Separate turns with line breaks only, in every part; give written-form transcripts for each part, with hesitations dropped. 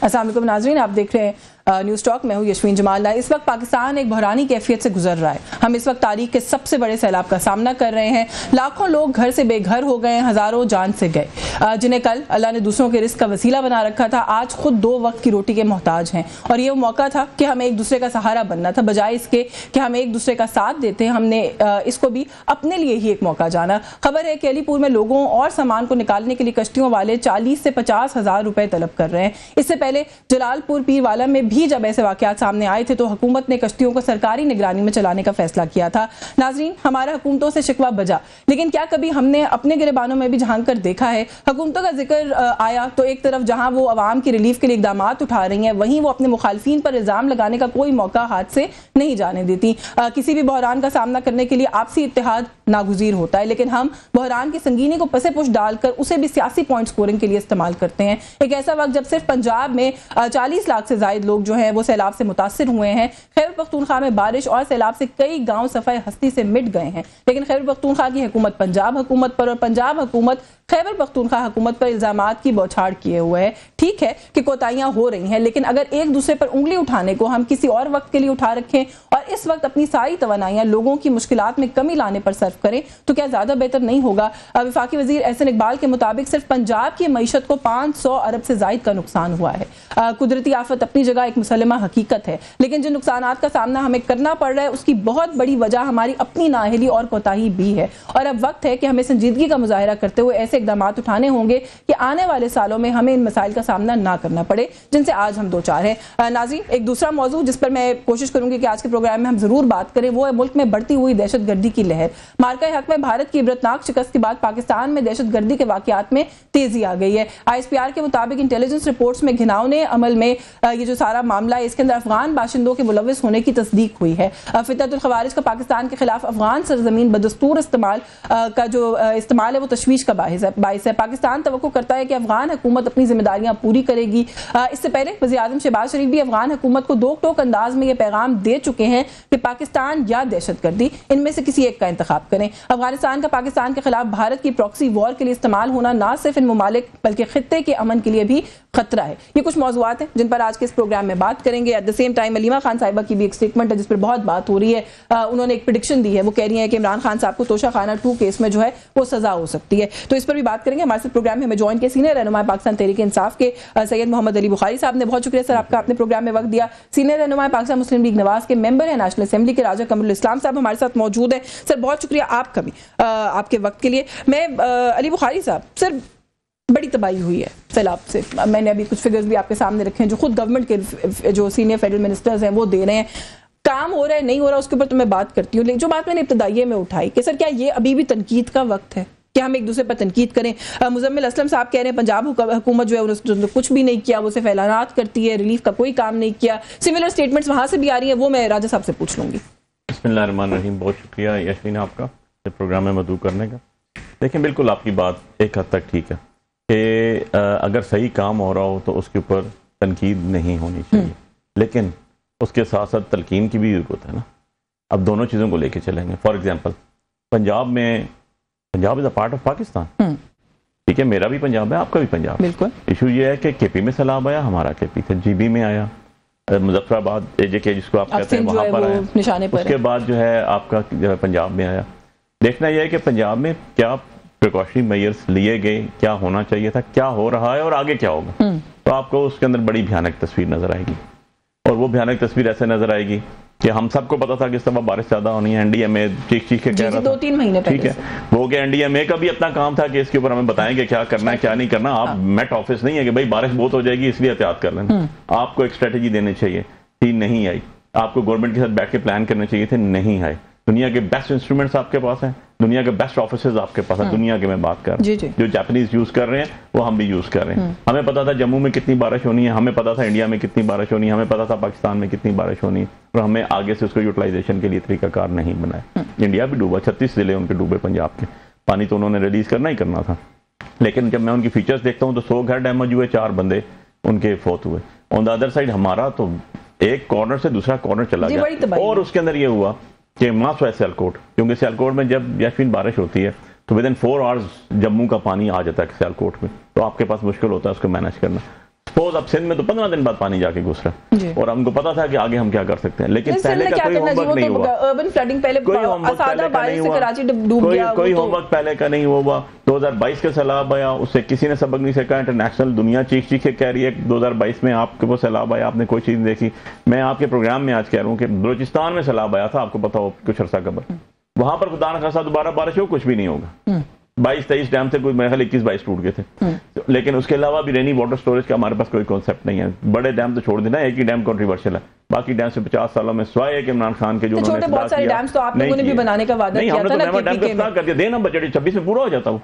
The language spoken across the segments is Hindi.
अस्सलाम वालेकुम नाज़रीन, आप देख रहे हैं न्यूज़ टॉक। मैं हूँ यशवीन जमाल। इस वक्त पाकिस्तान एक बहरानी कैफियत से गुजर रहा है। हम इस वक्त तारीख के सबसे बड़े सैलाब का सामना कर रहे हैं। लाखों लोग घर से बेघर हो गए हैं, हजारों जान से गए। जिन्हें कल अल्लाह ने दूसरों के रिस्क का वसीला बना रखा था, आज खुद 2 वक्त की रोटी के मोहताज हैं। और ये वो मौका था कि हमें एक दूसरे का सहारा बनना था, बजाय इसके कि हम एक दूसरे का साथ देते हैं। हमने इसको भी अपने लिए ही एक मौका जाना। खबर है कि अलीपुर में लोगों और सामान को निकालने के लिए कश्तियों वाले 40 से 50 हज़ार रुपए तलब कर रहे हैं। इससे पहले जलालपुर पीरवाला में भी जब ऐसे वाकयात सामने आए थे तो हुकूमत ने कश्तियों को सरकारी निगरानी में चलाने का फैसला किया था। नाजरीन, हमारा हुकूमतों से शिकवा बजा, लेकिन क्या कभी हमने अपने गिरबानों में भी झांक कर देखा है? हुकूमतों का जिक्र आया तो एक तरफ जहां वो अवाम की रिलीफ के लिए इकदाम उठा रही हैं, वहीं वो अपने मुखालफिन पर इल्जाम लगाने का कोई मौका हाथ से नहीं जाने देती। किसी भी बहरान का सामना करने के लिए आपसी इत्तेहाद नागुज़ीर होता है, लेकिन हम बहरान की संगीनी को पसे पुश डालकर उसे भी सियासी पॉइंट स्कोरिंग के लिए इस्तेमाल करते हैं। एक ऐसा वक्त जब सिर्फ पंजाब में 40 लाख से ज्यादा लोग जो हैं वो सैलाब से मुतासिर हुए हैं। खैबर पख्तूनख्वा में बारिश और सैलाब से कई गांव सफाई हस्ती से मिट गए हैं, लेकिन खैबर पख्तूनख्वा की हुकूमत पंजाब हुकूमत पर और पंजाब हुकूमत खैबर पख्तूनख्वा हुकूमत पर इल्जामात की बौछार किए हुए है। ठीक है कि कोताहियां हो रही हैं, लेकिन अगर एक दूसरे पर उंगली उठाने को हम किसी और वक्त के लिए उठा रखें और इस वक्त अपनी सारी तवानाइयां लोगों की मुश्किलात में कमी लाने पर सर्फ करें तो क्या ज्यादा बेहतर नहीं होगा? वफाकी वजीर एहसन इकबाल के मुताबिक सिर्फ पंजाब की मईशत को 500 अरब से जायद का नुकसान हुआ है। कुदरती आफत अपनी जगह एक मुसल्लमा हकीकत है, लेकिन जिन नुकसानात का सामना हमें करना पड़ रहा है उसकी बहुत बड़ी वजह हमारी अपनी नाअहली और कोताही भी है। और अब वक्त है कि हमें संजीदगी का मुजाहरा करते हुए ऐसे इकदाम उठाने होंगे कि आने वाले सालों में हमें इन मसाइल का सामना ना करना पड़े जिनसे आज हम दो चार हैं। नाज़रीन, एक दूसरा मौजू जिस पर मैं कोशिश करूंगी कि आज के प्रोग्राम में हम जरूर बात करें वो है मुल्क में बढ़ती हुई दहशतगर्दी की लहर। मार्का हक में भारत की इबरतनाक शिकस्त के बाद पाकिस्तान में दहशतगर्दी के वाकयात में तेजी आ गई है। ISPR के मुताबिक इंटेलिजेंस रिपोर्ट्स में घिनौने अमल में ये जो सारा मामला है इसके अंदर अफगान बाशिंदों के मुलविस होने की तस्दीक हुई है। फितरतुल खवारिज का पाकिस्तान के खिलाफ अफगान सरजमीन बदस्तूर इस्तेमाल का जो इस्तेमाल है वो तशवीश का बाइस है। पाकिस्तान तवक्को करता है कि अफगान हुकूमत अपनी जिम्मेदारियां पूरी करेगी। इससे पहले वज़ीर आज़म शहबाज शरीफ भी अफगान हुकूमत को दो टोक अंदाज में यह पैगाम दे चुके हैं कि पाकिस्तान या दहशतगर्दी इनमें से किसी एक का इंतखाब करें। अफगानिस्तान का पाकिस्तान के खिलाफ भारत की प्रॉक्सी वॉर के लिए इस्तेमाल होना न सिर्फ इन ममालिक बल्कि खित्ते के अमन के लिए भी खतरा है। ये कुछ मौज़ूआत हैं जिन पर आज के इस प्रोग्राम में बात करेंगे। At the same time Aleema Khan साहिबा की भी एक स्टेटमेंट है जिस पर बहुत बात हो रही है। उन्होंने एक प्रेडिक्शन दी है, वो कह रही है कि इमरान खान साहब को तोशा खाना 2 केस में जो है वो सजा हो सकती है। तो इस पर भी बात करेंगे। हमारे साथ प्रोग्राम में हमें ज्वाइन के सीनियर रहनुमा पाकिस्तान तहरीक इंसाफ के सैयद मोहम्मद अली बुखारी साहब ने, बहुत शुक्रिया सर आपका अपने प्रोग्राम में वक्त दिया। सीनियर रहनुमा पाकिस्तान मुस्लिम लीग नवाज के मेंबर है नेशनल असेंबली के राजा कमरुल इस्लाम साहब हमारे साथ मौजूद है। सर बहुत शुक्रिया आपका भी आपके वक्त के लिए। मैं अली बुखारी साहब, सर बड़ी तबाही हुई है सैलाब से। मैंने अभी कुछ फिगर्स भी आपके सामने रखे हैं जो खुद गवर्नमेंट के जो सीनियर फेडरल मिनिस्टर्स हैं वो दे रहे हैं। काम हो रहा है नहीं हो रहा उसके ऊपर तो मैं बात करती हूँ, लेकिन जो बात मैंने इब्तदाइये में उठाई कि सर क्या ये अभी भी तनकीद का वक्त है कि हम एक दूसरे पर तनकीद करें? मुजम्मिल असलम साहब कह रहे हैं पंजाब हुकूमत जो है उन्होंने कुछ भी नहीं किया, वो सिर्फ ऐलानात करती है, रिलीफ का कोई काम नहीं किया। सिमिलर स्टेटमेंट्स वहां से भी आ रही है, वो मैं राजा साहब से पूछ लूंगी।
बिस्मिल्लाहिर्रहमानिर्रहीम, बहुत शुक्रिया यशवीन आपका प्रोग्राम में मदऊ करने का। देखिए बिल्कुल आपकी बात एक हद तक ठीक है कि अगर सही काम हो रहा हो तो उसके ऊपर तनकीद नहीं होनी चाहिए, लेकिन उसके साथ साथ तलकीन की भी जरूरत है ना। अब दोनों चीज़ों को लेके चलेंगे। For example Punjab is a part of Pakistan, ठीक है, मेरा भी पंजाब है, आपका भी पंजाब।
बिल्कुल।
इशू ये है कि KP में सैलाब आया, हमारा KP था, GB में आया, मुजफ्फराबाद AJK जिसको आप कहते हैं वहां पर आया, निशाने पर उसके बाद जो है आपका जो है पंजाब में आया। देखना यह है कि पंजाब में क्या प्रिकॉशनरी मेजर्स लिए गए, क्या होना चाहिए था, क्या हो रहा है और आगे क्या होगा, तो आपको उसके अंदर बड़ी भयानक तस्वीर नजर आएगी। और वो भयानक तस्वीर ऐसे नजर आएगी कि हम सबको पता था कि इस दफा बारिश ज्यादा होनी है। NDMA चीख के कह रहा था
2-3 महीने
ठीक है, वो कि NDMA का भी अपना काम था कि इसके ऊपर हमें बताएंगे क्या करना है क्या नहीं करना। आप मेट ऑफिस नहीं है कि भाई बारिश बहुत हो जाएगी इसलिए एहतियात कर लेना। आपको एक स्ट्रेटेजी देनी चाहिए थी, नहीं आई। आपको गवर्नमेंट के साथ बैठ के प्लान करने चाहिए थे, नहीं आए। दुनिया के बेस्ट इंस्ट्रूमेंट्स आपके पास हैं, दुनिया के बेस्ट ऑफिसर्स आपके पास हैं, दुनिया के मैं बात कर रहा हूँ। जो जापानीज यूज कर रहे हैं वो हम भी यूज कर रहे हैं। हमें पता था जम्मू में कितनी बारिश होनी है, हमें पता था इंडिया में कितनी बारिश होनी है, हमें पता था पाकिस्तान में कितनी बारिश होनी है, और हमें आगे से उसको यूटिलाइजेशन के लिए तरीकाकार नहीं बनाया। इंडिया भी डूबा, 36 जिले उनके डूबे पंजाब के, पानी तो उन्होंने रिलीज करना ही करना था। लेकिन जब मैं उनकी फीचर्स देखता हूँ तो 100 घर डैमेज हुए, 4 बंदे उनके फौत हुए। ऑन द अदर साइड हमारा तो एक कॉर्नर से दूसरा कॉर्नर चला गया। और उसके अंदर ये हुआ कि मास हुआ सियालकोट, क्योंकि सियालकोट में जब यशवीन बारिश होती है तो विद इन 4 आवर्स जम्मू का पानी आ जाता है सियालकोट में, तो आपके पास मुश्किल होता है उसको मैनेज करना। सपोज अब सिंध में तो 15 दिन बाद पानी जाके घुस रहा है और हमको पता था कि आगे हम क्या कर सकते हैं, लेकिन पहले का कोई होमवर्क नहीं हुआ।
अर्बन फ्लडिंग पहले
कोई होमवर्क पहले का नहीं हुआ, कोई होमवर्क पहले का नहीं हुआ। 2022 का सैलाब आया, उससे किसी ने सबक नहीं सीखा। इंटरनेशनल दुनिया चीख चीख के कह रही है 2022 में आपके वो सैलाब आया, आपने कोई चीज नहीं देखी। मैं आपके प्रोग्राम में आज कह रहा हूँ कि बलूचिस्तान में सैलाब आया था, आपको पता हो कुछ अर्सा कबल, वहां पर खुदा न खासा दोबारा बारिश हो कुछ भी नहीं होगा। 22-23 डैम थे, कोई मेरे ख्याल 21-22 टूट गए थे, लेकिन उसके अलावा भी रेनी वाटर स्टोरेज का हमारे पास कोई कॉन्सेप्ट नहीं है। बड़े डैम तो छोड़ देना, एक ही डैम कंट्रोवर्शियल है, बाकी डैम से 50 सालों में सिवाय एक इमरान खान के जो
छोटे बहुत सारे डैम्स तो आप लोगों ने भी बनाने का वादा किया था ना,
डैम का इफ्तार करके देना बजट 26 में पूरा हो जाता वो।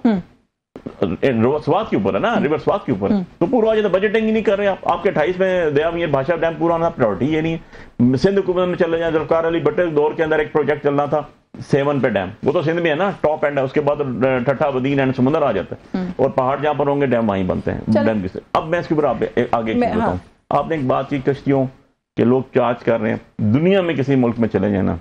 रिवर स्वात के ऊपर है ना, रिवर स्वात के ऊपर तो पूरा हो जाता। बजटिंग ही नहीं कर रहे आप, आपके 28 में दया ये भाषा डैम पूरा होना प्रायोरिटी ये नहीं है। सिंध हुकूमत में चले जाए, जुल्फकार अली भट्ट दौर के अंदर एक प्रोजेक्ट चल रहा था 7 पे डैम, वो तो सिंध में है ना, टॉप एंड है, उसके बाद ठट्ठा बदीन एंड समुद्र आ जाता है और पहाड़ जहां पर होंगे डैम वहीं बनते हैं डैम की। अब मैं इसके ऊपर आगे बताऊं, आपने एक बात की कश्तियों के लोग चार्ज कर रहे हैं। दुनिया में किसी मुल्क में चले जाए ना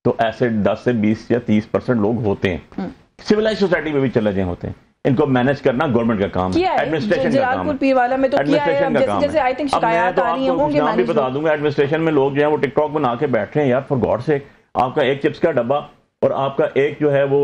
तो ऐसे 10 से 20 या 30% लोग होते हैं, सिविलाइज सोसाइटी में भी चले जाए होते हैं। इनको मैनेज करना गवर्नमेंट का काम है, एडमिनिस्ट्रेशन का काम है,
पीरवाला में तो
एडमिनिस्ट्रेशन का काम है।
आई थिंक शिकायत आ रही होंगे,
नाम भी बता दूंगा। एडमिनिस्ट्रेशन में लोग जो है वो टिकटॉक बना के बैठ रहे हैं यार, फॉर गॉड सेक। आपका एक चिप्स का डब्बा और आपका एक जो है वो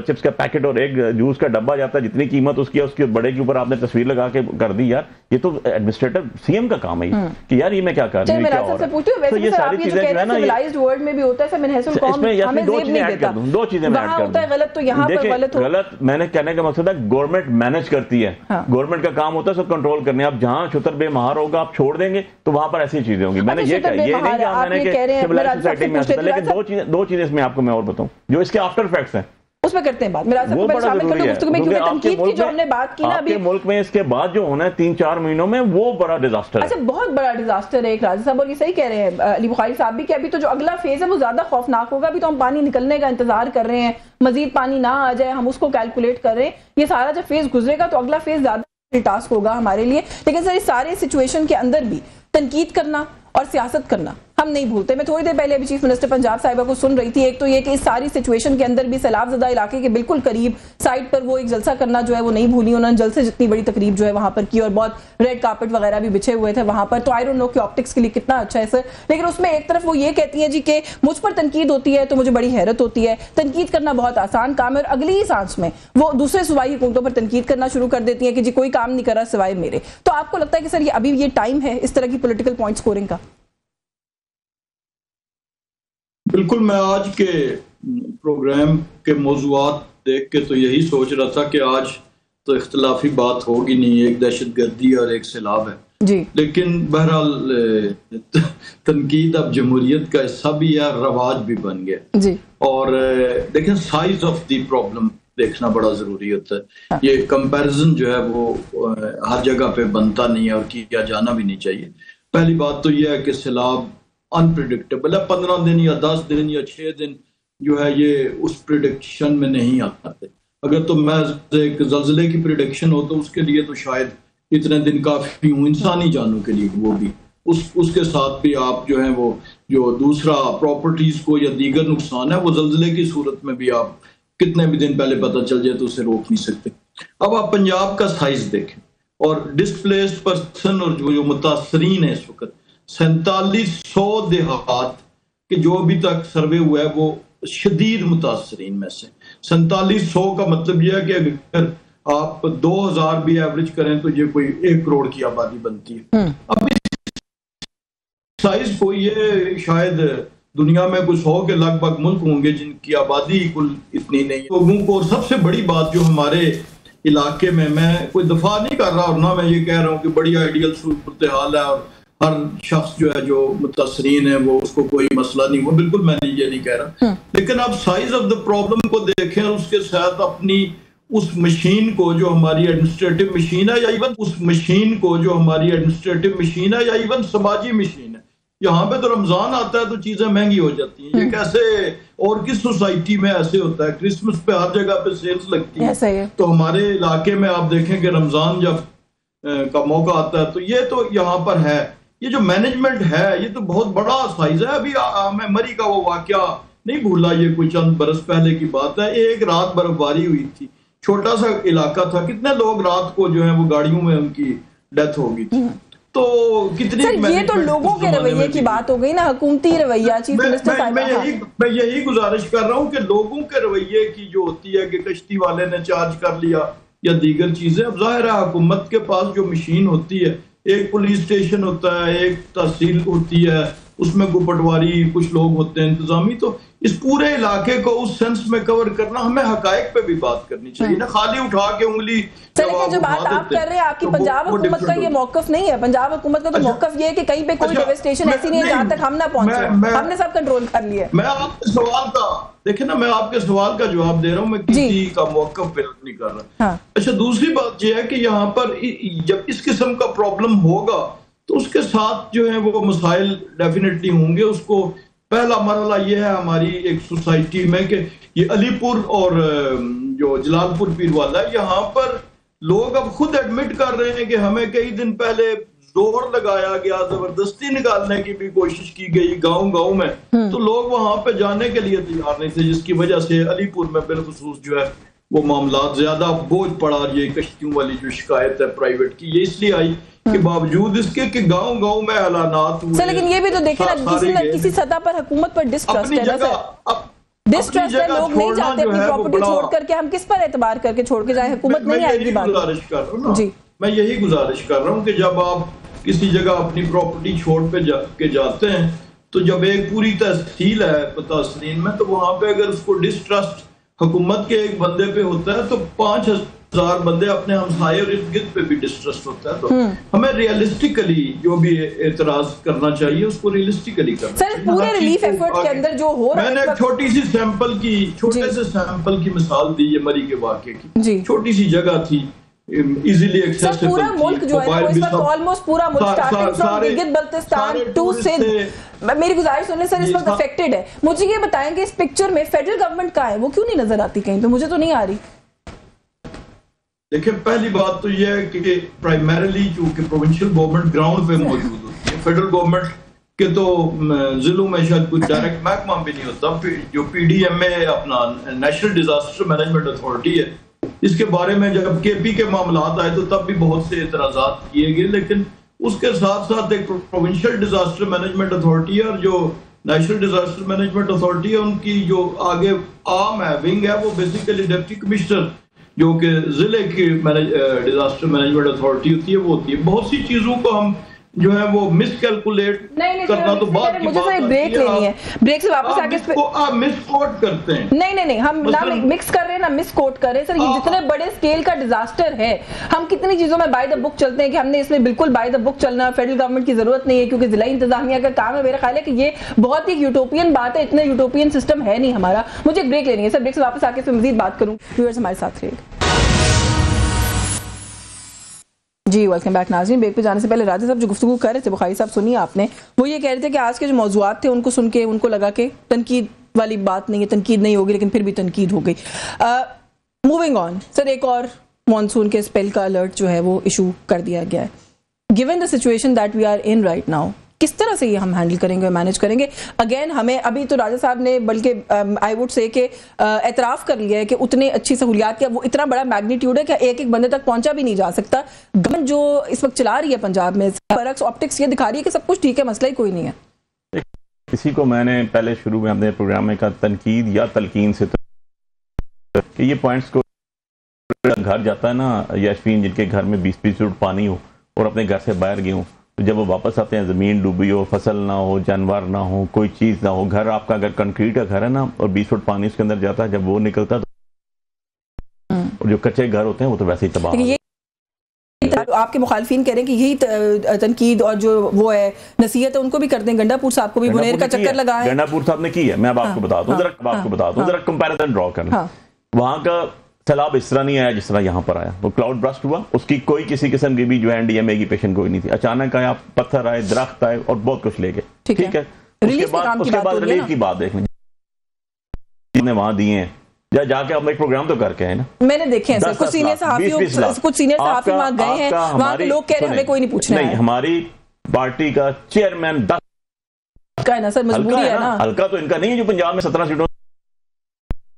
चिप्स का पैकेट और एक जूस का डब्बा जाता है, जितनी कीमत उसकी है उसके बड़े के ऊपर आपने तस्वीर लगा के कर दी। यार ये तो एडमिनिस्ट्रेटर सीएम का काम है कि यार ये मैं क्या कर रही हूं।
तो ये सारी चीजें जो है ना सिविलाइज्ड वर्ल्ड में भी होता है, सब मिनहसुल कौम हमें
दो चीजें ऐड कर दूं, दो चीजें मैं ऐड कर दूं।
गलत तो यहां पर गलत हो,
गलत मैंने कहने का मकसद है गवर्नमेंट मैनेज करती है, गवर्नमेंट का काम होता है सब कंट्रोल करने। आप जहां छुतर बेमहार होगा आप छोड़ देंगे तो वहां पर ऐसी चीजें होंगी। मैंने ये नहीं कहा मैंने कि सिविलाइज्ड सोसाइटी में, लेकिन दो चीजें इसमें आपको मैं और बताऊं जो इसके आफ्टर इफेक्ट्स हैं,
उसमें करते हैं बात। मेरा सबको पहले शामिल कर दो गुफ्तगू में, क्योंकि तनकीद की जो हमने बात की ना अभी
मुल्क में इसके बाद जो होना है 3-4 महीनों में वो बड़ा डिजास्टर है।
अच्छा, बहुत बड़ा डिजास्टर है एक राजा साहब, और ये सही कह रहे हैं अली बुखारी साहब भी कि अभी तो जो अगला फेज है वो ज्यादा खौफनाक होगा। अभी तो हम पानी निकलने का इंतजार कर रहे हैं, मजीद पानी ना आ जाए हम उसको कैलकुलेट कर रहे हैं। ये सारा जब फेज गुजरेगा तो अगला फेज ज्यादा टास्क होगा हमारे लिए। लेकिन सर इस सारे सिचुएशन के अंदर भी तनकीद करना और सियासत करना हम नहीं भूलते। मैं थोड़ी देर पहले अभी चीफ मिनिस्टर पंजाब साहिबा को सुन रही थी। एक तो ये कि इस सारी सिचुएशन के अंदर भी सैलाबज़दा इलाके के बिल्कुल करीब साइड पर वो एक जलसा करना जो है वो नहीं भूली उन्होंने। जलसे जितनी बड़ी तकरीब जो है वहां पर की और बहुत रेड कार्पेट वगैरह भी बिछे हुए थे वहां पर। तो आई डोंट नो कि ऑप्टिक्स के लिए कितना अच्छा है सर, लेकिन उसमें एक तरफ वो ये कहती है जी कि मुझ पर तनकीद होती है तो मुझे बड़ी हैरत होती है। तनकीद करना बहुत आसान काम है और अगली ही सांस में वो दूसरे सूबाई हुकूमतों पर तनकीद करना शुरू कर देती है कि जी कोई काम नहीं कर रहा सिवाय मेरे। तो आपको लगता है कि सर ये अभी ये टाइम है इस तरह की पॉलिटिकल पॉइंट स्कोरिंग का?
बिल्कुल, मैं आज के प्रोग्राम के मौज़ूआत देख के तो यही सोच रहा था कि आज तो इख्तलाफी बात होगी नहीं, एक दहशतगर्दी और एक सैलाब है
जी।
लेकिन बहरहाल तनकीद अब जमहूरियत का हिस्सा भी है, रवाज भी बन गया जी। और देखें साइज ऑफ द प्रॉब्लम देखना बड़ा जरूरी होता है। ये कंपैरिजन जो है वो हर जगह पे बनता नहीं है और किया जाना भी नहीं चाहिए। पहली बात तो यह है कि सैलाब अनप्रिडिक्टेबल है, 15 दिन या 10 दिन या 6 दिन जो है ये उस प्रिडिक्शन में नहीं आते। अगर तो मैं एक जल्जले की प्रिडिक्शन हो तो उसके लिए तो शायद इतने दिन काफी हूँ, इंसानी जानों के लिए वो भी उसके साथ भी आप जो है वो जो दूसरा प्रॉपर्टीज को या दीगर नुकसान है वो जल्जले की सूरत में भी आप कितने भी दिन पहले पता चल जाए तो उसे रोक नहीं सकते। अब आप पंजाब का साइज देखें और डिस्प्लेस्ड पर्सन और जो मुतासरीन है इस वक्त 4700 देहात के जो अभी तक सर्वे हुआ है वो शदीद मुतासरीन में से 4700 का मतलब यह है कि अगर आप 2000 भी एवरेज करें तो ये कोई 1 करोड़ की आबादी बनती है। अब इस साइज को ये शायद दुनिया में कुछ 100 के लगभग मुल्क होंगे जिनकी आबादी कुल इतनी नहीं है लोगों को। और सबसे बड़ी बात जो हमारे इलाके में, मैं कोई दफा नहीं कर रहा और ना मैं ये कह रहा हूँ कि बड़ी आइडियल सूरत हाल है और हर शख्स जो है जो मुतासरीन है वो उसको कोई मसला नहीं हुआ, बिल्कुल मैं ये नहीं कह रहा। लेकिन आप साइज ऑफ द प्रॉब्लम को देखें और उसके साथ अपनी उस मशीन को जो हमारी एडमिनिस्ट्रेटिव मशीन है या इवन उस मशीन को जो हमारी एडमिनिस्ट्रेटिव मशीन है या इवन समाजी मशीन है। यहाँ पे तो रमजान आता है तो चीजें महंगी हो जाती हैं। ये कैसे और किस सोसाइटी में ऐसे होता है? क्रिसमस पे हर जगह पे सेल्स लगती है, तो हमारे इलाके में आप देखें कि रमजान जब का मौका आता है तो ये तो यहाँ पर है। ये जो मैनेजमेंट है ये तो बहुत बड़ा साइज है। अभी मैं मरी का वो वाकया नहीं भूला, ये कुछ चंद बरस पहले की बात है। एक रात बर्फबारी हुई थी, छोटा सा इलाका था, कितने लोग रात को जो है वो गाड़ियों में उनकी डेथ हो गई थी। तो कितनी
सर ये तो लोगों के रवैये की बात हो गई ना, हुकूमती रवैया। चीफ मिनिस्टर साहब
मैं यही गुजारिश कर रहा हूँ कि लोगों के रवैये की जो होती है कि कश्ती वाले ने चार्ज कर लिया या दीगर चीजें, अब जाहिर है हुकूमत के पास जो मशीन होती है, एक पुलिस स्टेशन होता है, एक तहसील होती है, उसमें पटवारी कुछ लोग होते हैं इंतजामी, तो इस पूरे इलाके को उस सेंस में कवर करना, हमें हकायक पे भी बात करनी चाहिए ना, खाली उठा के उंगली।
लेकिन जो बात आप कर रहे हैं, आपकी पंजाब हुकूमत का ये मौकफ नहीं है। पंजाब हुकूमत का तो मौकफ ये है कि कहीं पे कोई डेवस्टेशन ऐसी नहीं है जहां तक हम ना पहुंचे, हमने सब कंट्रोल कर लिया।
मैं आपके सवाल का देखिए ना, मैं आपके सवाल का जवाब दे रहा हूँ, मैं किसी का मौकफ बयान नहीं कर रहा। हाँ। अच्छा, दूसरी बात यह है कि यहाँ पर जब इस किस्म का प्रॉब्लम होगा तो उसके साथ जो है वो मसाइल डेफिनेटली होंगे। उसको पहला मरहला ये है हमारी एक सोसाइटी में कि ये अलीपुर और जो जलालपुर पीरवाला, यहाँ पर लोग अब खुद एडमिट कर रहे हैं कि हमें कई दिन पहले जोर लगाया गया, जबरदस्ती निकालने की भी कोशिश की गई गांव में, तो लोग वहां पे जाने के लिए तैयार नहीं थे, जिसकी वजह से अलीपुर में बिलखुसूस जो है वो मामला ज्यादा बोझ पड़ा। ये कश्तियों वाली जो शिकायत है प्राइवेट की, ये इसलिए आई कि बावजूद इसके कि गांव में हालात हुए।
लेकिन ये भी तो देखे ना, किसी सतह पर हुकूमत पर डिस्ट्रस्ट है ना सर, डिस्ट्रस्ट है, लोग नहीं चाहते अपनी प्रॉपर्टी छोड़ करके, हम किस पर एतबार करके छोड़ के जाए, हुकूमत नहीं आएगी बात।
गुजारिश कर रहा हूँ जी, मैं यही गुजारिश कर रहा हूँ कि जब आप किसी जगह अपनी प्रॉपर्टी छोड़ के जाते हैं, तो जब एक पूरी तहसील है तहसील में, तो वहां पे अगर उसको डिस्ट्रस्ट हुकूमत के एक बंदे पे होता है तो 5000 बंदे अपने हमसाये और इर्द गिर्द पे भी डिस्ट्रस्ट होता है। तो हमें रियलिस्टिकली जो भी एतराज करना चाहिए उसको रियलिस्टिकली करना
चाहिए। सर पूरे रिलीफ एफर्ट के अंदर जो हो रहा है,
मैंने छोटे से सैंपल की मिसाल दी है मरी के वाकये की। छोटी सी जगह थी, इजीली एक्सेसिबल,
पूरा मुल्क जो है इस वक्त ऑलमोस्ट पूरा मुल्क starting from Gilgit Baltistan to Sindh, मेरी गुजारिश सुनिए सर, इस वक्त अफेक्टेड है। मुझे ये बताएं कि इस पिक्चर में फेडरल गवर्नमेंट कहाँ है, वो क्यों नहीं नजर आती कहीं पे? मुझे तो नहीं आ रही।
देखिए, पहली बात तो यह है कि प्राइमरीली चूंकि प्रोविंशियल गवर्नमेंट ग्राउंड पे मौजूद होती है, फेडरल गवर्नमेंट के तो जिलों में शायद कुछ डायरेक्ट महकमा भी नहीं होता। जो PDMA अपना नेशनल डिजास्टर मैनेजमेंट अथॉरिटी है, इसके बारे में जब KP के मामला आए तो तब भी बहुत से एतराजात किए गए, लेकिन उसके साथ साथ एक प्रोविंशियल डिजास्टर मैनेजमेंट अथॉरिटी है और जो नेशनल डिजास्टर मैनेजमेंट अथॉरिटी है, उनकी जो आगे आर्म है, विंग है, वो बेसिकली डिप्टी कमिश्नर जो कि जिले की डिजास्टर मैनेजमेंट अथॉरिटी होती है, वो होती है। बहुत सी चीजों को हम जो है वो मिसकैलकुलेट करना तो बात की बात है।
ब्रेक लेनी है, ब्रेक से वापस आके
आप मिसकोट करते हैं।
नहीं, हम ना मिक्स कर रहे हैं ना मिसकोट कर रहे हैं सर। ये जितने बड़े स्केल का डिजास्टर है, हम कितनी चीजों में बाय द बुक चलते हैं कि हमने इसमें बिल्कुल बाय द बुक चलना, फेडरल गवर्नमेंट की जरूरत नहीं है क्योंकि जिला इंतजामिया का काम है। मेरा ख्याल है कि ये बहुत ही यूटोपियन बात है, इतना यूटोपियन सिस्टम है नहीं हमारा। मुझे एक ब्रेक लेनी है सर, ब्रेक से वापस आके फिर मजीद बात करूँ। व्यूअर्स हमारे साथ रहिएगा जी। वेलकम बैक नाज़रीन। ब्रेक पे जाने से पहले राजा साहब जो गुफ्तगू कर रहे थे, बुखारी साहब सुनिए आपने, वो ये कह रहे थे कि आज के जो मौजूआत थे उनको सुन के उनको लगा कि तनकीद वाली बात नहीं है, तनकीद नहीं होगी, लेकिन फिर भी तनकीद हो गई। मूविंग ऑन सर, एक और मॉनसून के स्पेल का अलर्ट जो है वो इशू कर दिया गया है। Given the situation that we are in right now, किस तरह से ये हम हैंडल करेंगे, मैनेज करेंगे? अगेन हमें अभी तो राजा साहब ने बल्कि आई वुड से कि एतराफ़ कर लिया है कि उतनी अच्छी सहूलियात का वो इतना बड़ा मैग्नीट्यूड है कि एक बंदे तक पहुंचा भी नहीं जा सकता। गवर्नमेंट जो इस वक्त चला रही है पंजाब में, बरक्स ऑप्टिक्स ये दिखा रही है कि सब कुछ ठीक है, मसला ही कोई नहीं है।
इसी को मैंने पहले शुरू में अपने प्रोग्राम में कहा, तनकीद या तलकीन से कि ये पॉइंट्स को घर जाता है ना यशवीन, जिनके घर में 20-20 फुट पानी हो और अपने घर से बाहर गए हो, तो जब वो वापस आते हैं जमीन डूबी हो, फसल ना हो, जानवर ना हो, कोई चीज ना हो, घर आपका अगर कंक्रीट का घर है ना और 20 फुट पानी उसके अंदर जाता है, जब वो निकलता है तो जो कच्चे घर होते हैं वो तो वैसे ही तबाह।
आपके मुखालफिन कह रहे हैं कि यही तनकीद और जो वो है नसीहत है उनको भी करते हैं। गंडापुर साहब को भी बुनेर का चक्कर लगाया,
गंडापुर साहब ने की है। मैं अब आपको बताता हूँ, जरा कंपैरिजन ड्रॉ करना। वहां का सैलाब इस तरह नहीं आया जिस तरह यहाँ पर आया। वो क्लाउड ब्रस्ट हुआ, उसकी कोई किसी किस्म की भी जो है NDMA की पेशेंट कोई नहीं थी। अचानक आया, पत्थर आए, दरख्त आए और बहुत कुछ ले गए। ठीक है, उसके बाद रिलीफ की बात देख लें, वहां दिए हैं, जाके हम एक प्रोग्राम तो करके आए ना।
मैंने देखे हैं कुछ सीनियर सहाफी वहां गए हैं, वहां के लोग कह रहे हैं हमें कोई नहीं पूछना है।
हमारी पार्टी का चेयरमैन
का है ना सर, मजबूरी है ना।
हल्का तो इनका नहीं है जो पंजाब में 17 सीटों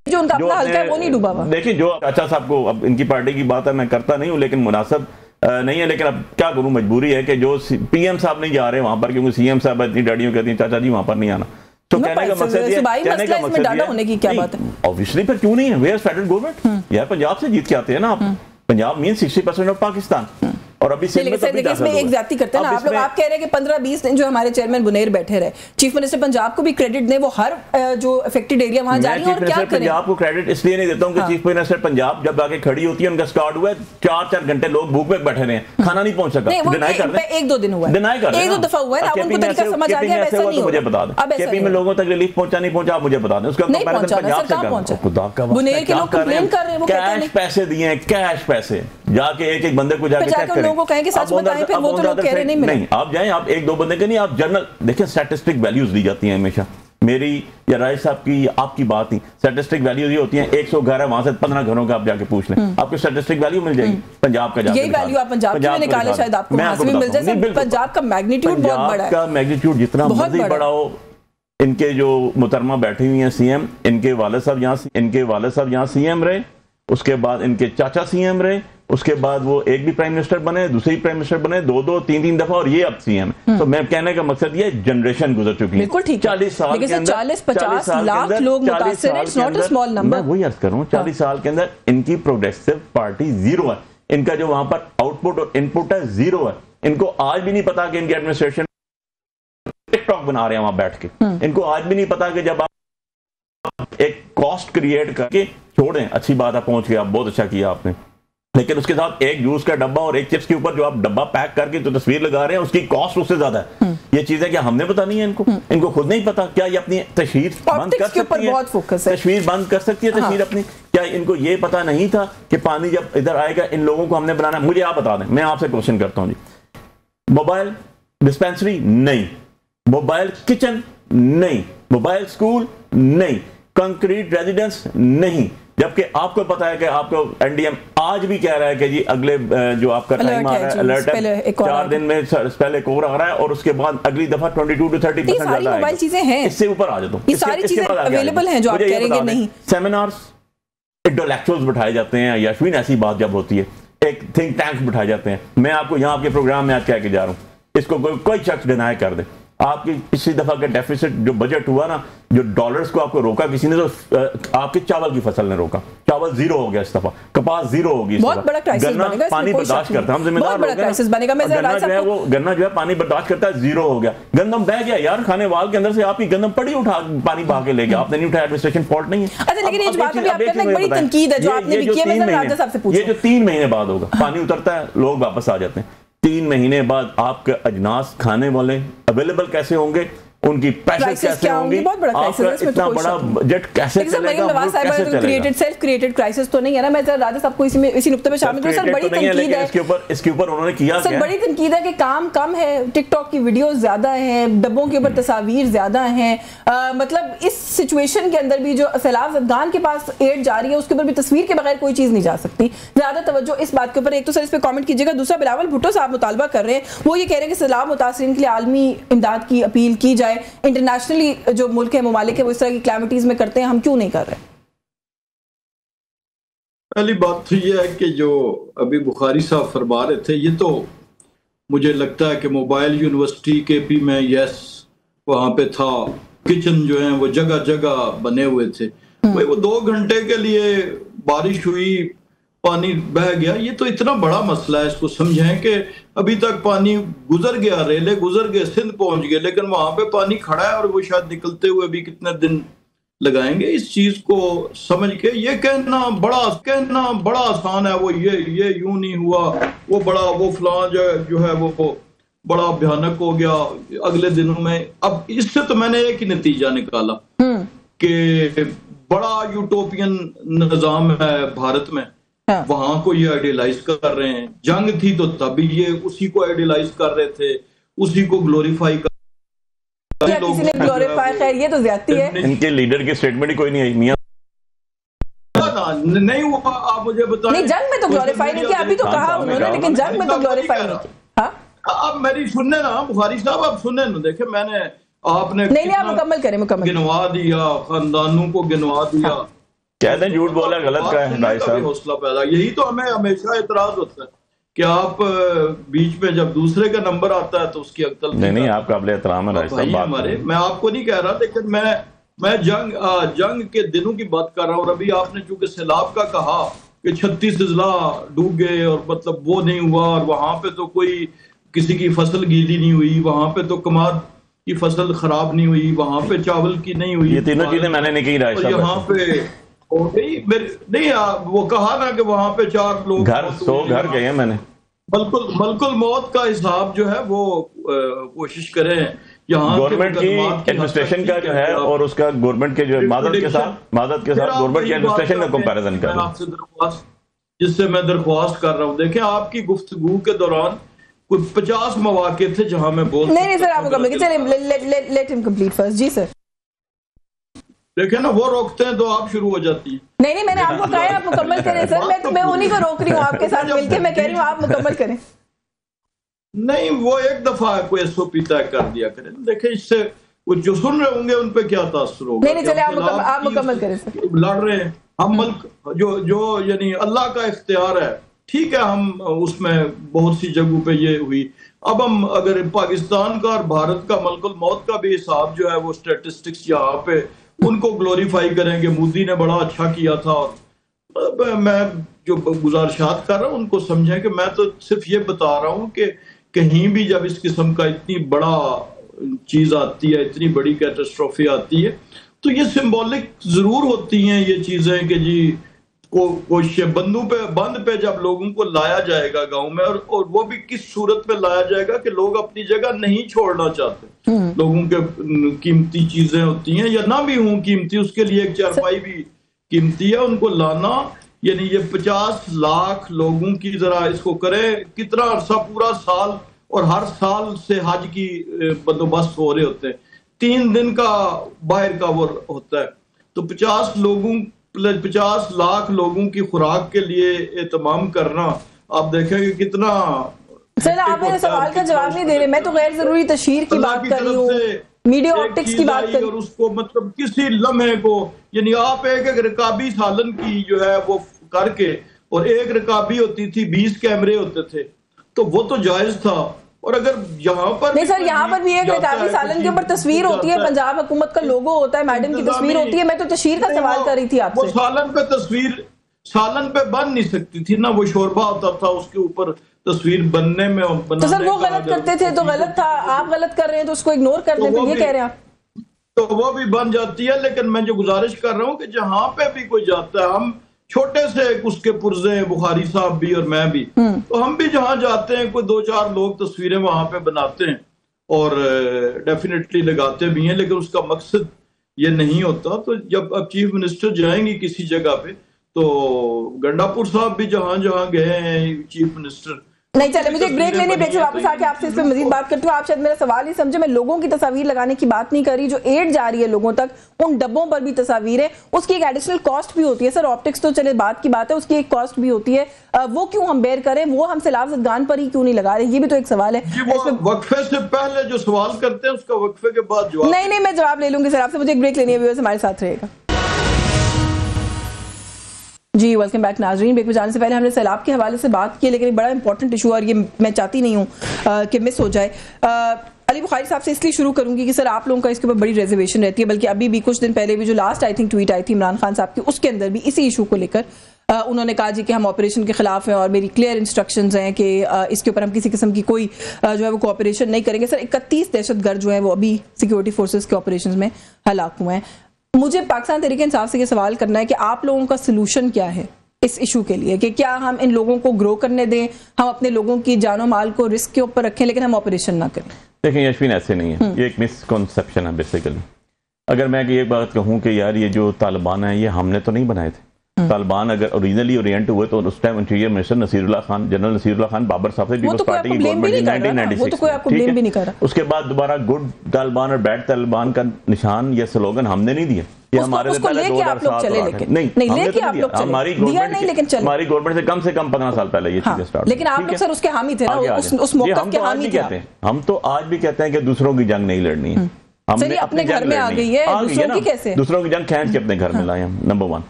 जो उनका अपना हल्का है वो नहीं डूबा हुआ।
देखिए, जो चाचा साहब को, अब इनकी पार्टी की बात है, मैं करता नहीं हूं, लेकिन मुनासिब नहीं है, लेकिन अब क्या करूं, मजबूरी है कि जो पीएम साहब नहीं जा रहे वहां पर, क्योंकि सीएम साहब इतनी डैडियों कहती हैं चाचा जी वहां पर नहीं आना। तो कहने का मकसद ये, कहने का मकसद ये होने की क्या बात है, ऑब्वियसली फिर क्यों नहीं है, वेयर फेडरल गवर्नमेंट, यार पंजाब से जीत के आते हैं ना आप, पंजाब मीन 60% ऑफ पाकिस्तान। और अभी इसमें
एक जाति करते हैं ना आप लोग, आप कह रहे हैं कि 15-20 दिन जो हमारे चेयरमैन बुनेर बैठे रहे, चीफ मिनिस्टर पंजाब को भी क्रेडिट दें, वो हर जो अफेक्टेड एरिया वहां जा रही है, और क्या करें?
पंजाब को क्रेडिट इसलिए नहीं देता हूं कि चीफ मिनिस्टर पंजाब जब आके खड़ी होती है, उनका स्टार्ट हुआ है 4-4 घंटे लोग भूख में बैठे रहे हैं, खाना नहीं पहुंच सका, डिनाई कर रहे हैं,
1-2 दिन हुआ है,
डिनाई कर रहे हैं,
1-2 दफा हुआ है, उनको तरीका समझ आ गया, वैसा नहीं
मुझे बता दें, केपी में लोगों तक रिलीफ पहुंचा नहीं पहुंचा, मुझे बता दें, उसका कंपैरिजन पंजाब से करें, खुदा का
बुनेर के लोग कंप्लेन कर रहे हैं, वो कहते हैं
कैश पैसे दिए हैं, कैश पैसे, जाके एक बंदे को जाके चेक करें,
लोगों को कहें कि सच बताएं, फिर वो तो लोग कह रहे नहीं,
आप जाएं, आप 1-2 बंदे के नहीं, आप जनरल देखिए, स्टैटिस्टिक वैल्यूज दी जाती हैं हमेशा, मेरी या राय साहब की या आपकी बात नहीं, स्टैटिस्टिक वैल्यूज ये होती हैं, 100 घर है वहां से 15 घरों का आप जाके पूछ लें, आपको स्टैटिस्टिक वैल्यू मिल जाएगी पंजाब का, जाके
यही वैल्यू आप पंजाब में निकाले, शायद आपको वहां से भी मिल जाए। पंजाब का मैग्नीट्यूड बहुत बड़ा है,
का मैग्नीट्यूड जितना मर्जी बड़ा हो, इनके जो मुहतरमा बैठी हुई हैं सीएम, इनके वालिद साहब यहाँ सीएम रहे, उसके बाद इनके चाचा सीएम रहे, उसके बाद वो एक भी प्राइम मिनिस्टर बने, दूसरे प्राइम मिनिस्टर बने, 2-2, 3-3 दफा, और ये अब सीएम है। तो मैं कहने का मकसद ये, जनरेशन गुजर चुकी है, 40 साल के अंदर
40-50 लाख लोग मुतासिर हैं, it's not a small number.
मैं वही अर्ज कर रहा हूं, 40 साल के अंदर इनकी प्रोग्रेसिव पार्टी जीरो है, इनका जो वहां पर आउटपुट और इनपुट है जीरो है, इनको आज भी नहीं पता कि इनकी एडमिनिस्ट्रेशन टिकटॉक बना रहे हैं वहां बैठ के, इनको आज भी नहीं पता कि जब आप एक कॉस्ट क्रिएट करके छोड़ें, अच्छी बात है पहुंच गया, बहुत अच्छा किया आपने, लेकिन उसके साथ एक जूस का डब्बा और एक चिप्स के ऊपर जो आप डब्बा पैक करके जो तस्वीर लगा रहे हैं, उसकी कॉस्ट उससे ज्यादा है। ये चीजें क्या हमने पता नहीं है इनको खुद नहीं पता, क्या ये अपनी तस्वीर बंद कर सकती है, तस्वीर बंद कर सकती है तस्वीर अपनी, क्या इनको ये पता नहीं था कि पानी जब इधर आएगा इन लोगों को हमने बनाना? मुझे आप बता दें, मैं आपसे क्वेश्चन करता हूं जी, मोबाइल डिस्पेंसरी नहीं, मोबाइल किचन नहीं, मोबाइल स्कूल नहीं, कंक्रीट रेजिडेंस नहीं, जबकि आपको पता है कि आपको एनडीएम आज भी कह रहा है कि जी अगले जो आपका टाइम आ रहा है, अलर्ट है, 4 दिन में पहले एक और आ रहा है, और उसके बाद अगली दफा 22 to 30% ज्यादा आएगा।
चीजें हैं,
इससे ऊपर आ जाता हूं,
ये सारी चीजें अवेलेबल हैं जो आप कह रहे हैं नहीं।
सेमिनार्स, इंटेलेक्चुअल्स बिठाए जाते हैं, यास्मीन ऐसी बात जब होती है, एक थिंक टैंक बिठाए जाते हैं, मैं आपको यहाँ आपके प्रोग्राम में आज कह के जा रहा हूँ, इसको कोई शख्स डिनाई कर दे, आपकी पिछली दफा का डेफिसिट जो बजट हुआ ना, जो डॉलर्स को आपको रोका किसी ने, तो आपके चावल की फसल ने रोका, चावल जीरो हो गया इस दफा, कपास जीरो होगी,
बहुत बड़ा क्राइसिस बनेगा,
पानी बर्दाश्त करता है, हम जिम्मेदार लोग हैं, वो गन्ना जो है पानी बर्दाश्त करता है, जीरो हो गया, गंदम बह गया यार, खाने वाल के अंदर से आपकी गंदम पड़ी उठा पानी बहा के ले गया, आपने नहीं उठाया, एडमिनिस्ट्रेशन फॉल्ट नहीं है।
अच्छा, लेकिन इस बात में आप कहते हैं बड़ी तनकीद है जो आपने भी की है, मैं राजा साहब से पूछूं,
ये जो 3 महीने बाद होगा, पानी उतरता है, लोग वापस आ जाते हैं, 3 महीने बाद आपके अजनास खाने वाले अवेलेबल कैसे होंगे, उनकी पैसे कैसे होंगी, आपका इतना बड़ा बजट कैसे चलेगा,
सेल्फ क्रिएटेड क्राइसिस तो नहीं है ना। मैं राजा साहब को इसी नुक्ते पे शामिल करूं, सर बड़ी तनकीद है
इसके ऊपर उन्होंने किया,
सर बड़ी तनकीद है कि काम कम है, टिकटॉक की वीडियोस ज्यादा हैं, डब्बों के ऊपर तस्वीर ज्यादा हैं, मतलब इस सिचुएशन के अंदर भी जो सैलाब अफगान के पास एड जा रही है, उसके ऊपर भी तस्वीर के बगैर कोई चीज नहीं जा सकती, ज्यादा तवज्जो इस बात के ऊपर। एक तो सर इस पे कमेंट कीजिएगा, दूसरा बिलावल भुट्टो साहब मुतालबा कर रहे हैं, वो ये कह रहे हैं कि सैलाब मुतासरीन के लिए आलमी इमदाद की अपील की जाए, इंटरनेशनली जो मुल्क है, ममालिक है, वो इस तरह की क्लैमिटीज में करते हैं, हम क्यों नहीं कर रहे?
पहली बात तो ये है कि जो अभी बुखारी साहब फरमा रहे थे, ये तो मुझे लगता है कि मोबाइल यूनिवर्सिटी केपी में यस वहां पे था, किचन जो है वो जगह जगह बने हुए थे, भाई वो 2 घंटे के लिए बारिश हुई, पानी बह गया, ये तो इतना बड़ा मसला है, इसको समझें कि अभी तक पानी गुजर गया, रेले गुजर गए, सिंध पहुंच गए, लेकिन वहां पे पानी खड़ा है और वो शायद निकलते हुए भी कितने दिन लगाएंगे। इस चीज को समझ के ये कहना बड़ा आसान है, वो ये यूं नहीं हुआ, वो बड़ा वो फलां जो है वो बड़ा भयानक हो गया अगले दिनों में। अब इससे तो मैंने एक ही नतीजा निकाला कि बड़ा यूटोपियन निजाम है भारत में, वहां को ये आइडियलाइज कर रहे हैं, जंग थी तो तभी ये उसी को आइडियलाइज कर रहे थे, उसी को ग्लोरीफाई कर
ये तो ज्यादती है,
इनके लीडर की स्टेटमेंट ही कोई नहीं आई, मियां
नहीं हुआ, आप मुझे बताएं।
नहीं, जंग में तो ग्लोरीफाई नहीं किया, अभी तो कहा उन्होंने, लेकिन जंग में तो ग्लोरीफाई नहीं किया।
अब मेरी सुनने ना बुखारी साहब, आप सुनने ना, देखे मैंने आपने
नहीं आप मुकम्मल करें, मुकम्मल
गिनवा दिया, खानदानों को गिनवा दिया,
कहते हैं झूठ बोला गलत का है,
हौसला पैदा, यही तो हमें हमेशा एतराज होता है कि आप बीच में जब दूसरे का नंबर आता है तो उसकी अक्ल
नहीं आप काबिल एहतराम है
हमारे। मैं आपको नहीं कह रहा, लेकिन मैं जंग के दिनों की बात कर रहा हूँ। अभी आपने चूंकि सैलाब का कहा कि 36 अजला डूब गए और मतलब वो नहीं हुआ, और वहां पे तो कोई किसी की फसल गीली नहीं हुई, वहां पे तो कमाद की फसल खराब नहीं हुई, वहां पे चावल की नहीं हुई,
ये तीनों चीजें मैंने नहीं कही राय साहब।
यहाँ पे हो गई नहीं वो कहा ना कि वहां पे 4 लोग
घर गए हैं मैंने।
मलकुल मौत का हिसाब जो है वो कोशिश करें यहाँ
गवर्नमेंट की एडमिनिस्ट्रेशन का जो है और उसका गवर्नमेंट के जो मदद के साथ गवर्नमेंट की एडमिनिस्ट्रेशन का कंपैरिजन कर रहा हूं,
जिससे मैं दरख्वास्त कर रहा हूं। देखिए आपकी गुफ्तगू के दौरान कुछ 50 मौके थे जहां मैं बोल
नहीं सर, आप लेट हिम कंप्लीट फर्स्ट। जी सर।
देखे ना, वो रोकते हैं तो आप शुरू हो जाती है।
नहीं मैंने आपको कहा है आप मुकम्मल करें सर। मैं उन्हीं को रोक रही हूँ आपके साथ मिलकर। मैं कह रही हूँ आप मुकम्मल करें।
नहीं, वो एक दफा कोई SOP तय कर दिया करें। देखिए इससे वो जो सुन रहे होंगे उन पे क्या तासुर होगा।
नहीं चले आप मुकम्मल करें सर।
लड़ रहे हैं हम मुल्क जो यानी अल्लाह का इख्तियार है, ठीक है, हम उसमें बहुत सी जगहों पे ये हुई। अब हम अगर पाकिस्तान का और भारत का मलकुल मौत का भी हिसाब जो है वो स्टैटिस्टिक्स यहाँ पे उनको ग्लोरीफाई करेंगे, मोदी ने बड़ा अच्छा किया था, और मैं जो गुजारिशात कर रहा हूँ उनको समझें कि मैं तो सिर्फ ये बता रहा हूँ कि कहीं भी जब इस किस्म का इतनी बड़ा चीज आती है, इतनी बड़ी कैटास्ट्रोफी आती है, तो ये सिंबॉलिक जरूर होती हैं ये चीजें कि जी कोशिश बंद पे जब लोगों को लाया जाएगा गांव में, और वो भी किस सूरत में लाया जाएगा कि लोग अपनी जगह नहीं छोड़ना चाहते। लोगों के कीमती चीजें होती हैं या ना भी हों कीमती, उसके लिए एक चारपाई भी कीमती है, उनको लाना। यानी ये 50 लाख लोगों की जरा इसको करें, कितना अरसा पूरा साल, और हर साल से हज की बंदोबस्त हो रहे होते हैं, 3 दिन का बाहर का वो होता है, तो 50 लाख लोगों की खुराक के लिए एहतमाम करना, आप देखेंगे कितना।
सर आप मेरे सवाल का जवाब नहीं दे रहे। मैं तो गैर जरूरी तशहीर की बात कर रही हूँ, मीडिया ऑप्टिक्स की बात कर रही हूँ।
और उसको मतलब किसी लम्हे को, यानी आप एक रकाबी सालन की जो है वो करके, और एक रकाबी होती थी 20 कैमरे होते थे, तो वो तो जायज था। और अगर यहाँ पर
नहीं सर, यहाँ पर भी एक रकाबी सालन के ऊपर तस्वीर होती है, पंजाब हुकूमत का लोगो होता है, मैडम की तस्वीर होती है। मैं तो तशहीर का सवाल कर रही थी आपसे।
वो सालन पे बन नहीं सकती थी ना, वो शोरबा होता था उसके ऊपर तस्वीर बनने में।
तो सर वो गलत करते थे तो गलत था, आप गलत कर रहे हैं तो उसको इग्नोर कर दें, तो ये कह रहे हैं आप।
तो वो भी बन जाती है, लेकिन मैं जो गुजारिश कर रहा हूँ कि जहाँ पे भी कोई जाता है, हम छोटे से उसके पुर्जे, बुखारी साहब भी और मैं भी, तो हम भी जहाँ जाते हैं कोई 2-4 लोग तस्वीरें वहां पे बनाते हैं और डेफिनेटली लगाते भी हैं, लेकिन उसका मकसद ये नहीं होता। तो जब अब चीफ मिनिस्टर जाएंगी किसी जगह पे, तो गंडापुर साहब भी जहां जहां गए हैं चीफ मिनिस्टर।
नहीं चले, मुझे एक ब्रेक लेने, ब्रेक से वापस आके आपसे इस पे मजीद बात करती हूँ। आप शायद मेरा सवाल ही समझे, मैं लोगों की तस्वीर लगाने की बात नहीं कर रही, जो एड जा रही है लोगों तक, उन डब्बों पर भी तस्वीर है, उसकी एक एडिशनल कॉस्ट भी होती है। सर ऑप्टिक्स तो चले बात की बात है, उसकी एक कॉस्ट भी होती है, वो क्यों हम बेयर करें, वो हम सैलाब ज़दगान पर ही क्यों नहीं लगा रहे, ये भी तो एक सवाल है।
वक्फे से पहले जो सवाल करते हैं उसका वक्फे के बाद जवाब।
नहीं मैं जवाब ले लूंगी सर आपसे, मुझे एक ब्रेक लेनी है, व्यूअर्स हमारे साथ रहेगा। जी वेलकम बैक नाजरीन। ब्रेक में जाने से पहले हमने सैलाब के हवाले से बात की, लेकिन एक बड़ा इंपॉर्टेंट इशू, और ये मैं चाहती नहीं हूँ कि मिस हो जाए। अली बुखारी साहब से इसलिए शुरू करूंगी कि सर आप लोगों का इसके ऊपर बड़ी रिजर्वेशन रहती है, बल्कि अभी भी कुछ दिन पहले भी जो last I think tweet I थी इमरान खान साहब की, उसके अंदर भी इसी इशू को लेकर उन्होंने कहा जी कि हम ऑपरेशन के खिलाफ हैं और मेरी क्लियर इंस्ट्रक्शंस हैं कि इसके ऊपर हम किसी किस्म की कोई जो है वो कोऑपरेशन नहीं करेंगे। सर 31 दहशतगर्द जो है वो अभी सिक्योरिटी फोर्सेस के ऑपरेशन में हलाक हुए हैं। मुझे पाकिस्तान तहरीक इंसाफ से ये सवाल करना है कि आप लोगों का सोल्यूशन क्या है इस इशू के लिए, कि क्या हम इन लोगों को ग्रो करने दें, हम अपने लोगों की जानो माल को रिस्क के ऊपर रखें, लेकिन हम ऑपरेशन ना करें?
देखें यशवीन, ऐसे नहीं है, ये एक मिसकॉन्सेप्शन है बेसिकली। अगर मैं एक बात कहूँ कि यार ये जो तालिबान है ये हमने तो नहीं बनाए थे। तालिबान अगर ओरिजिनली ओरिएंट हुए तो उस time interior minister Nasirullah Khan, general Nasirullah Khan Babar साहब से पीपल्स पार्टी की गवर्नमेंट 1996, उसके बाद दोबारा गुड तालिबान और बैड तालिबान का निशान या स्लोगन हमने नहीं दिया। ये हमारे से पहले 2007 नहीं लेके आप लोग हमारी गवर्नमेंट से कम 15 साल पहले ये चीजें स्टार्ट।
लेकिन आप लोग सर उसके हामी थे ना, उस मौक़िफ़ के हामी थे।
हम तो आज भी कहते हैं कि दूसरों की जंग नहीं लड़नी है, हमने
अपने घर में आ गई है, दूसरों की कैसे?
दूसरों की जंग खींच के अपने घर में लाए हम, नंबर 1।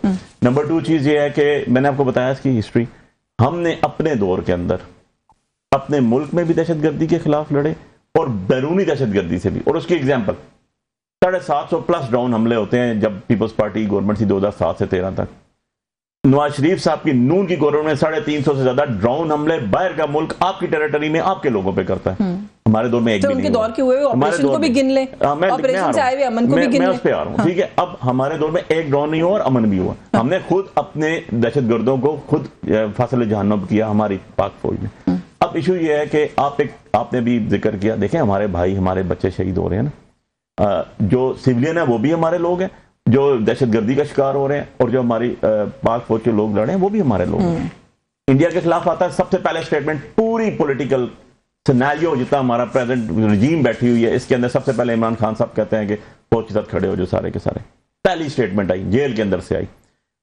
नंबर 2 चीज ये है कि मैंने आपको बताया इसकी हिस्ट्री, हमने अपने दौर के अंदर अपने मुल्क में भी दहशतगर्दी के खिलाफ लड़े और बैरूनी दहशतगर्दी से भी। और उसकी एग्जाम्पल 750 प्लस ड्रोन हमले होते हैं जब पीपल्स पार्टी गवर्नमेंट थी 2007 से 13 तक। नवाज शरीफ साहब की नून की गवर्नमेंट में 350 से ज्यादा ड्रोन हमले बाहर का मुल्क आपकी टेरिटरी में आपके लोगों पे करता है। हमारे दौर में एक भी नहीं।
उनके दौर के हुए ऑपरेशन को भी गिन ले, ऑपरेशन से आए हुए अमन को भी गिन ले।
मैं उस पे आ रहा हूँ, ठीक है। अब हमारे दौर में एक ड्रोन नहीं हुआ और अमन भी हुआ। हमने खुद अपने दहशतगर्दों को खुद फासिल जहन्नम किया हमारी पाक फौज ने। अब इशू ये है कि आपने भी जिक्र किया, देखें हमारे भाई हमारे बच्चे शहीद हो रहे हैं ना, जो सिविलियन है वो भी हमारे लोग हैं, जो दहशतगर्दी का शिकार हो रहे हैं, और जो हमारी पाक फौज के लोग लड़े हैं वो भी हमारे लोग हैं। इंडिया के खिलाफ आता है सबसे पहले स्टेटमेंट, पूरी पॉलिटिकल सिनेरियो जितना हमारा प्रेजेंट रजीम बैठी हुई है इसके अंदर सबसे पहले इमरान खान साहब कहते हैं कि फौज के साथ खड़े हो जो सारे के सारे। पहली स्टेटमेंट आई जेल के अंदर से आई।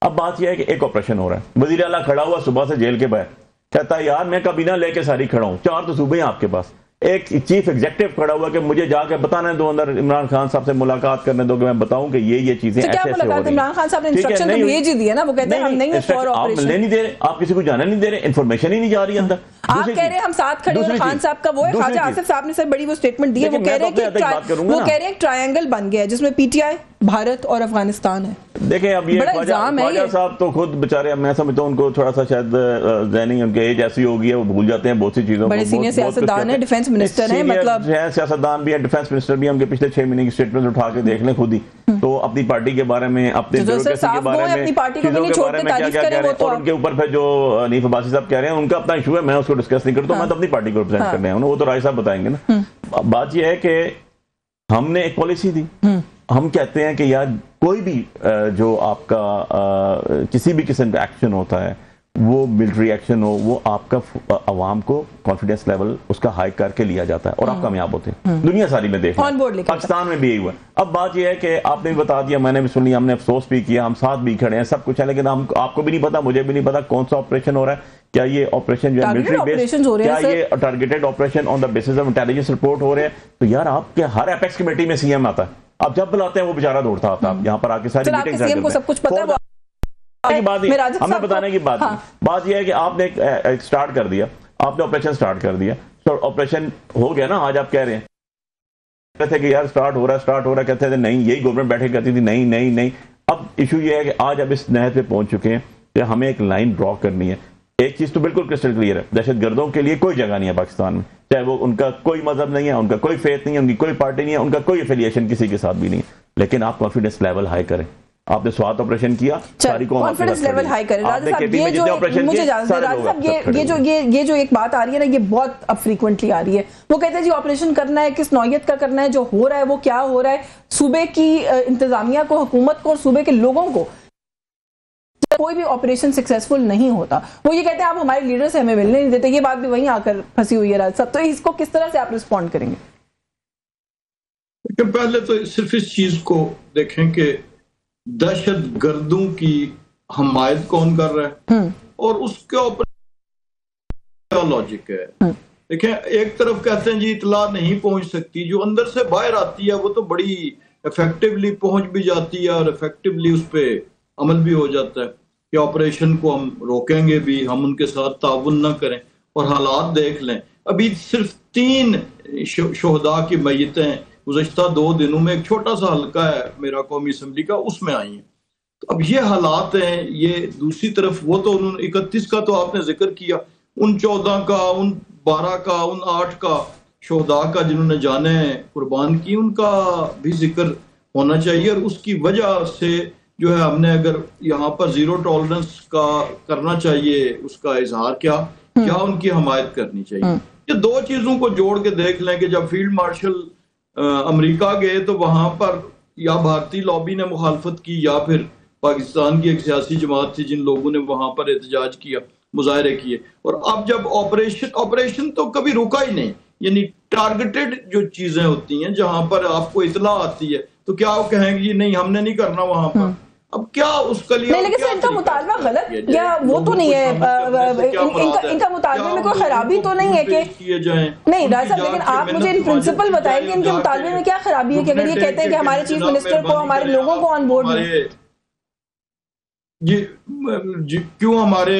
अब बात यह है कि एक ऑपरेशन हो रहा है, वजीर आला खड़ा हुआ सुबह से जेल के बाहर, कहता है यार मैं काबीना लेके सारी खड़ा हूं, 4 तो सूबे हैं आपके पास। एक चीफ एग्जीक्यूटिव खड़ा हुआ कि मुझे जाके बताने दो, अंदर इमरान खान साहब से मुलाकात करने दो कि मैं बताऊं कि ये चीजें ऐसे हो रही हैं।
इमरान खान साहब ने इंस्ट्रक्शन तो भेज ही दिया ना, वो कहते हैं हम नहीं फॉर ऑपरेशन।
आप नहीं दे रहे, आप किसी को जाने नहीं दे रहे, इंफॉर्मेशन ही नहीं जा रही अंदर।
आप कह रहे हैं हम साथ खड़े हैं, खान साहब का वो है, ख्वाजा आसिफ साहब ने सर बड़ी वो स्टेटमेंट दी है, वो कह रहे हैं एक ट्रायंगल बन गया है जिसमें पीटीआई, भारत और अफगानिस्तान है।
देखें अब ये ख्वाजा साहब तो खुद बेचारे, मैं समझता हूं उनको थोड़ा सा शायद ज़हनी उनकी एज ऐसी हो गई है, वो भूल जाते हैं बहुत सी चीजों को।
बड़े सीनियर सियासतदान है, डिफेंस मिनिस्टर है, मतलब
सियासतदान भी है, डिफेंस मिनिस्टर भी। उनके पिछले 6 महीने की स्टेटमेंट उठा के देख लें खुद ही, तो अपनी पार्टी के बारे में, अपने ब्यूरोक्रेसी के बारे में, चीजों के बारे में क्या क्या कह रहे हैं, और उनके ऊपर फिर जो हनीफ अब्बासी साहब कह रहे हैं उनका अपना इशू है, मैं उसको डिस्कस नहीं करता। मैं तो अपनी पार्टी को रिप्रेजेंट करने आया हूं, वो तो राय साहब बताएंगे ना। बात यह है कि हमने एक पॉलिसी दी, हम कहते हैं कि यार कोई भी जो आपका किसी भी किस्म का एक्शन होता है, वो मिलिट्री एक्शन हो, वो आपका अवाम को कॉन्फिडेंस लेवल उसका हाई करके लिया जाता है और आप कामयाब होते हैं। दुनिया सारी में देख, पाकिस्तान में भी यही हुआ। अब बात यह है कि आपने भी बता दिया, मैंने भी सुन लिया, हमने अफसोस भी किया, हम साथ भी खड़े हैं, सब कुछ है, लेकिन आपको भी नहीं पता, मुझे भी नहीं पता कौन सा ऑपरेशन हो रहा है। क्या ये ऑपरेशन जो है मिलिट्री बेस्ड, क्या ये targeted operation on the basis of intelligence report हो रहे हैं? तो यार आपके हर एपेक्स कमेटी में सीएम आता है, आप जब बुलाते हैं वो बेचारा दौड़ता आता है, यहाँ पर आके सारी मीटिंग
सब कुछ पता है
की बात नहीं, हमें बताने की बात नहीं। बात यह है कि आपने एक स्टार्ट कर दिया, आपने ऑपरेशन स्टार्ट कर दिया, तो ऑपरेशन हो गया ना। आज आप कह रहे हैं कहते कि यार स्टार्ट हो रहा है, कहते थे नहीं, यही गवर्नमेंट बैठे करती थी, नहीं। अब इशू ये है कि आज अब इस नहर पे पहुंच चुके हैं कि हमें एक लाइन ड्रॉ करनी है। एक चीज तो बिल्कुल क्रिस्टल क्लियर है, दहशतगर्दों के लिए कोई जगह नहीं है पाकिस्तान में, चाहे वो उनका कोई मजहब नहीं है, उनका कोई फेथ नहीं है, उनकी कोई पार्टी नहीं है, उनका कोई एफिलिएशन किसी के साथ भी नहीं है। लेकिन आप कॉन्फिडेंस लेवल हाई करें। आपने स्वात ऑपरेशन किया, सारी को
कॉन्फिडेंस लेवल हाई करें। राजा साहब ये जो मुझे ये जो एक बात आ रही है ना, ये बहुत अब फ्रीक्वेंटली आ रही है। वो कहते हैं जी ऑपरेशन करना है, किस नौयत का करना है, जो हो रहा है वो क्या हो रहा है, सूबे की इंतजामिया को, हुकूमत को और सूबे के लोगों को कोई भी ऑपरेशन सक्सेसफुल नहीं होता। वो ये कहते हैं आप हमारे लीडर से हमें मिलने नहीं देते। ये बात भी वहीं आकर फंसी हुई है राजा साहब, तो इसको किस तरह से आप रिस्पॉन्ड करेंगे?
पहले तो सिर्फ इस चीज को देखें कि दहशत गर्दों की हमायत कौन कर रहा है और उसके ऊपर क्या लॉजिक है। देखें, एक तरफ कहते हैं जी इतला नहीं पहुंच सकती, जो अंदर से बाहर आती है वो तो बड़ी इफेक्टिवली पहुंच भी जाती है और इफेक्टिवली उस पर अमल भी हो जाता है कि ऑपरेशन को हम रोकेंगे भी, हम उनके साथ ताउन ना करें। और हालात देख लें, अभी सिर्फ 3 शोहदा की मैयतें गुज़श्ता 2 दिनों में, एक छोटा सा हल्का है मेरा कौमी असम्बली का, उसमें आई हैं। तो अब ये हालात हैं। ये दूसरी तरफ वो तो उन्होंने 31 का तो आपने जिक्र किया, उन 14 का, उन 12 का, उन 8 का शोहदा का जिन्होंने जाने कुर्बान की, उनका भी जिक्र होना चाहिए। और उसकी वजह से जो है हमने अगर यहाँ पर जीरो टॉलरेंस का करना चाहिए, उसका इजहार क्या उनकी हमायत करनी चाहिए। ये 2 चीजों को जोड़ के देख लें कि जब फील्ड मार्शल अमेरिका गए तो वहां पर या भारतीय लॉबी ने मुखालफत की या फिर पाकिस्तान की एक सियासी जमात थी जिन लोगों ने वहां पर एहतजाज किया, मुजाहरे किए। और अब जब ऑपरेशन तो कभी रुका ही नहीं, यानी टारगेटेड जो चीजें होती हैं जहां पर आपको इतला आती है तो क्या वो कहेंगे ये नहीं हमने नहीं करना वहां पर। अब क्या उसका लिए
नहीं, लेकिन इनका मुतालबा गलत या वो तो नहीं है, इनका मुतालबे में कोई खराबी तो नहीं है कि किए जाएं नहीं राजा साहब। लेकिन आप मुझे इन प्रिंसिपल बताएं कि इनके मुतालबे में क्या खराबी है कि अगर ये कहते हैं कि हमारे चीफ मिनिस्टर को, हमारे लोगों को ऑन बोर्ड में
जी क्यों हमारे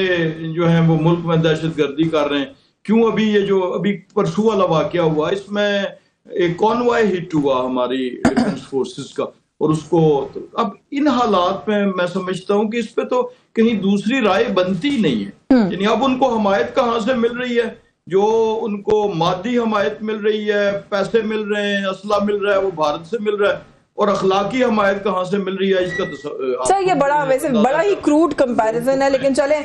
जो है वो मुल्क में दहशतगर्दी कर रहे हैं, क्यों अभी ये जो अभी परसों वाला वाकया हुआ, इसमें एक कॉन्वॉय हिट हुआ हमारी डिफेंस फोर्सेस का, और उसको अब इन हालात में मैं समझता हूं कि इस पे तो कहीं दूसरी राय बनती नहीं है। यानी अब उनको हमायत कहाँ से मिल रही है? जो उनको मादी हमायत मिल रही है, पैसे मिल रहे हैं, असला मिल रहा है, वो भारत से मिल रहा है, और अखलाकी हमायत कहाँ से मिल रही है इसका तो
सर ये बड़ा वैसे बड़ा ही क्रूड कंपैरिजन है, लेकिन चले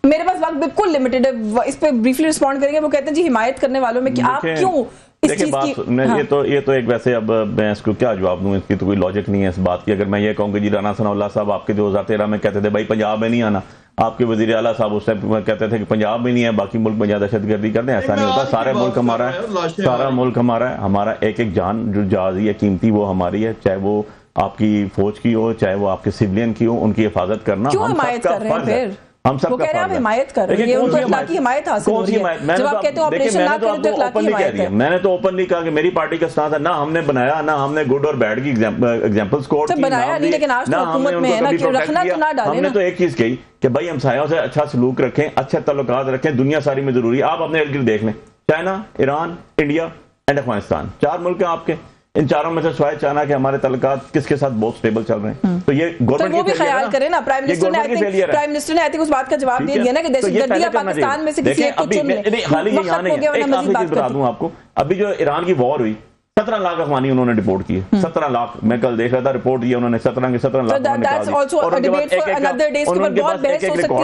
मेरे पास वक्त बिल्कुल लिमिटेड है, इस पे ब्रीफली रिस्पॉन्ड करेंगे। वो कहते हैं जी हिमायत करने वालों में कि आप क्यों इस चीज की,
हाँ। ये तो एक वैसे, अब मैं इसको क्या जवाब दूं, इसकी तो कोई लॉजिक नहीं है इस बात की। अगर मैं ये कहूँ कि जी राना सनाउल्लाह साहब आपके 2013 में कहते थे भाई पंजाब में नहीं आना, आपके वजीर आला साहब उस टाइम कहते थे कि पंजाब में नहीं है, बाकी मुल्क में दहशतगर्दी करते हैं, ऐसा नहीं होता। सारे मुल्क हमारा है, सारा मुल्क हमारा है, हमारा एक एक जान जो जाजी है कीमती वो हमारी है, चाहे वो आपकी फौज की हो, चाहे वो आपके सिविलियन की हो, उनकी हिफाजत करना हम सबका फर्ज है। हम सब
हिमायत कर रहे हैं, उनको इखलाकी हिमायत हासिल हो रही है। जब आप कहते हो ऑपरेशन ना करें तो इखलाकी हिमायत है।
मैंने तो ओपनली कहा कि मेरी पार्टी का स्टांस है, ना हमने बनाया, ना हमने गुड और बैड की एग्जांपल्स कोट की,
बनाया नहीं, लेकिन आज तो हुकूमत में है ना कि रखना तो ना डालें।
हमने तो एक चीज कही कि भाई हमसायों से अच्छा सलूक रखें, अच्छे तल्लुकात रखें, दुनिया सारी में जरूरी है। आप अपने इर्द गिर्द देख लें, China, Iran, India and Afghanistan, 4 मुल्क हैं आपके। इन चारों में से स्वाय चाइना के हमारे तल्लुकात किसके साथ बहुत स्टेबल चल रहे हैं, तो ये गवर्नमेंट
वो भी ख्याल करें ना। प्राइम मिनिस्टर ने आई थिंक उस बात का जवाब दे दिया ना कि दहशतगर्दी या पाकिस्तान में से किसी एक को चुन ले।
हाल ही यहाँ नहीं, एक आखिरी चीज बता दूं आपको, अभी जो ईरान की वॉर हुई 17 लाख अफगानी उन्होंने डिपोर्ट किए, 17 लाख। मैं कल देख रहा था रिपोर्ट ये उन्होंने 17 के 17 लाख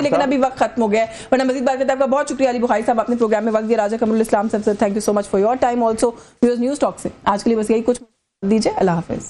लेकिन अभी वक्त खत्म हो गया। वरना मजीद बात करते हैं। आपका बहुत शुक्रिया अली बुखारी साहब, अपने प्रोग्राम में वक्त दिया। राजा कमरुल इस्लाम साहब, thank you so much for your time. Also news talk से आज के लिए बस यही कुछ दीजिए। अल्लाह हाफिज।